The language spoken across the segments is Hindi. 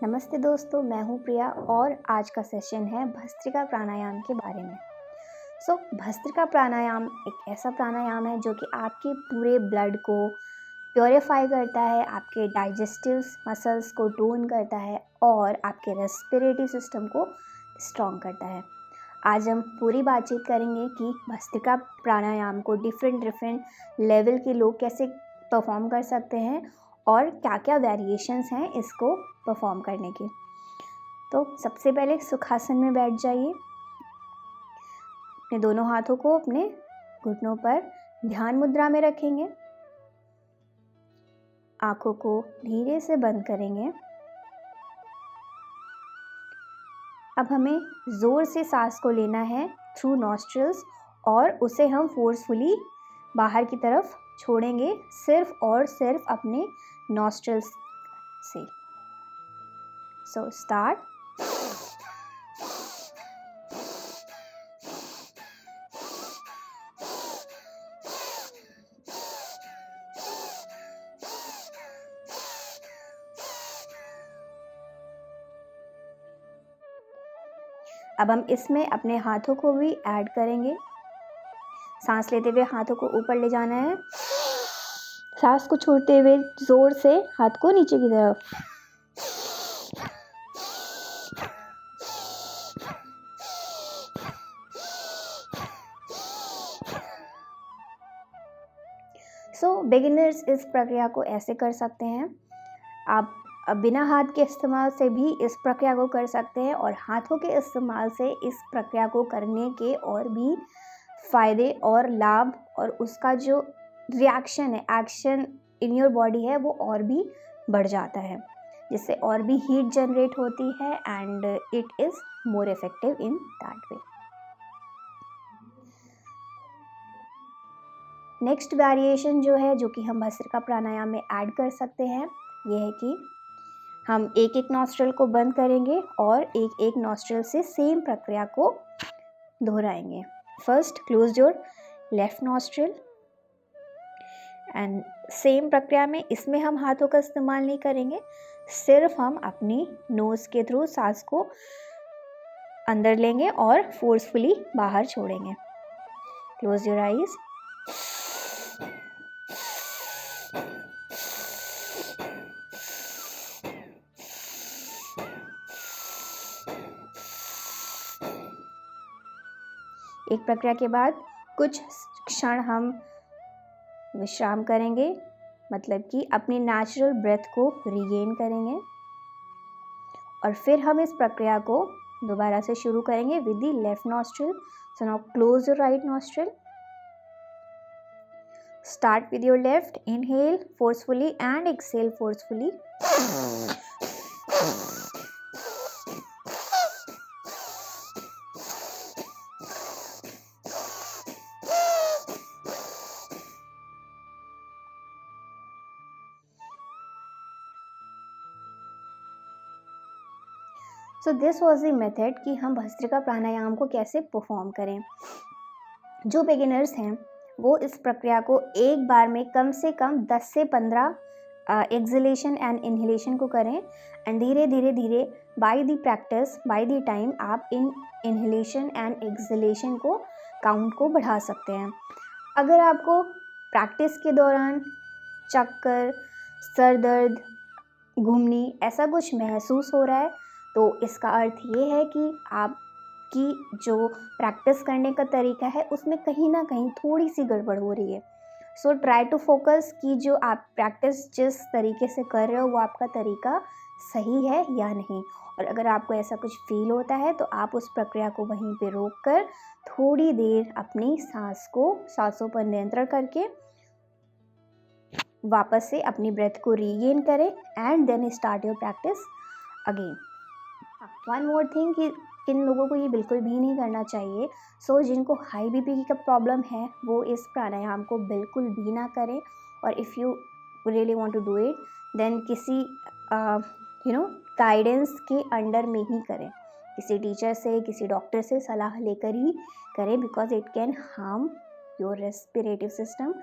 नमस्ते दोस्तों, मैं हूँ प्रिया और आज का सेशन है भस्त्रिका प्राणायाम के बारे में। भस्त्रिका प्राणायाम एक ऐसा प्राणायाम है जो कि आपके पूरे ब्लड को प्योरीफाई करता है, आपके डाइजेस्टिव मसल्स को टोन करता है और आपके रेस्पिरेटरी सिस्टम को स्ट्रॉन्ग करता है। आज हम पूरी बातचीत करेंगे कि भस्त्रिका प्राणायाम को डिफरेंट लेवल के लोग कैसे परफॉर्म कर सकते हैं और क्या क्या वेरिएशंस हैं इसको परफॉर्म करने की। तो सबसे पहले सुखासन में बैठ जाइए। अपने दोनों हाथों को अपने घुटनों पर ध्यान मुद्रा में रखेंगे। आंखों को धीरे से बंद करेंगे। अब हमें जोर से सांस को लेना है थ्रू नॉस्ट्रिल्स और उसे हम फोर्सफुली बाहर की तरफ छोड़ेंगे, सिर्फ और सिर्फ अपने नॉस्ट्रिल्स से। So start. अब हम इसमें अपने हाथों को भी ऐड करेंगे। सांस लेते हुए हाथों को ऊपर ले जाना है, सांस को छोड़ते हुए जोर से हाथ को नीचे की तरफ। बिगिनर्स इस प्रक्रिया को ऐसे कर सकते हैं। आप बिना हाथ के इस्तेमाल से भी इस प्रक्रिया को कर सकते हैं और हाथों के इस्तेमाल से इस प्रक्रिया को करने के और भी फायदे और लाभ और उसका जो रिएक्शन है, एक्शन इन योर बॉडी है, वो और भी बढ़ जाता है, जिससे और भी हीट जनरेट होती है and it is more effective in that way. Next variation जो है, जो कि हम भस्त्रिका प्राणायाम में ऐड कर सकते हैं, ये है कि हम एक एक नॉस्ट्रल को बंद करेंगे और एक एक नॉस्ट्रल से सेम प्रक्रिया को दोहराएंगे। First close your left nostril and same प्रक्रिया में इसमें हम हाथों का इस्तेमाल नहीं करेंगे, सिर्फ हम अपनी नोज के थ्रू सांस को अंदर लेंगे और फोर्सफुली बाहर छोड़ेंगे। Close your eyes. एक प्रक्रिया के बाद कुछ क्षण हम विश्राम करेंगे, मतलब कि अपनी नेचुरल ब्रेथ को रीगेन करेंगे और फिर हम इस प्रक्रिया को दोबारा से शुरू करेंगे with the left nostril. So now close your right nostril. Start with your left. Inhale forcefully and exhale forcefully. So this was the method कि हम भस्त्रिका प्राणायाम को कैसे परफॉर्म करें। जो बिगिनर्स हैं वो इस प्रक्रिया को एक बार में कम से कम 10 से 15 एक्सलेशन एंड इनहेलेशन को करें एंड धीरे धीरे by the practice, by the time आप इन इनहेलेशन एंड एक्सलेशन को काउंट को बढ़ा सकते हैं। अगर आपको प्रैक्टिस के दौरान चक्कर, सर दर्द, घूमनी ऐसा कुछ महसूस हो रहा है तो इसका अर्थ ये है कि आपकी जो प्रैक्टिस करने का तरीका है उसमें कहीं ना कहीं थोड़ी सी गड़बड़ हो रही है। सो ट्राई टू फोकस कि जो आप प्रैक्टिस जिस तरीके से कर रहे हो वो आपका तरीका सही है या नहीं। और अगर आपको ऐसा कुछ फील होता है तो आप उस प्रक्रिया को वहीं पे रोक कर थोड़ी देर अपनी सांसों पर नियंत्रण करके वापस से अपनी ब्रेथ को रीगेन करें and then start your practice again. One more thing कि इन लोगों को ये बिल्कुल भी नहीं करना चाहिए। जिनको हाई बीपी का प्रॉब्लम है वो इस प्राणायाम को बिल्कुल भी ना करें और if you really want to do it then किसी गाइडेंस के अंडर में ही करें, किसी टीचर से, किसी डॉक्टर से सलाह लेकर ही करें, because it can harm your respiratory system.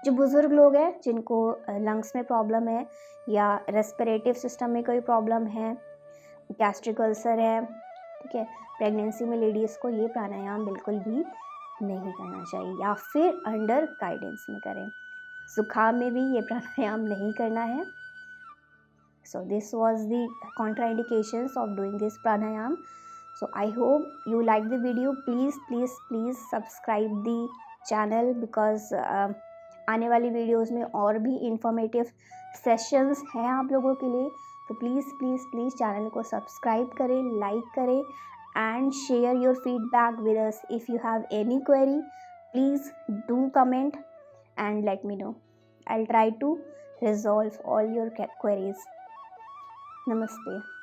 जो बुज़ुर्ग लोग हैं जिनको लंग्स में प्रॉब्लम है या रेस्पिरेटिव सिस्टम में कोई प्रॉब्लम है गैस्ट्रिक अल्सर है, ठीक है, प्रेगनेंसी में लेडीज़ को ये प्राणायाम बिल्कुल भी नहीं करना चाहिए, या फिर अंडर गाइडेंस में करें। जुकाम में भी ये प्राणायाम नहीं करना है। So this was the contraindications of doing this pranayam. So I hope you like the video. Please subscribe the channel because आने वाली वीडियोस में और भी इंफॉर्मेटिव सेशंस हैं आप लोगों के लिए। तो प्लीज़ चैनल को सब्सक्राइब करें, लाइक करें and share your feedback with us. If you have any query, please do comment and let me know. I'll try to resolve all your queries. Namaste.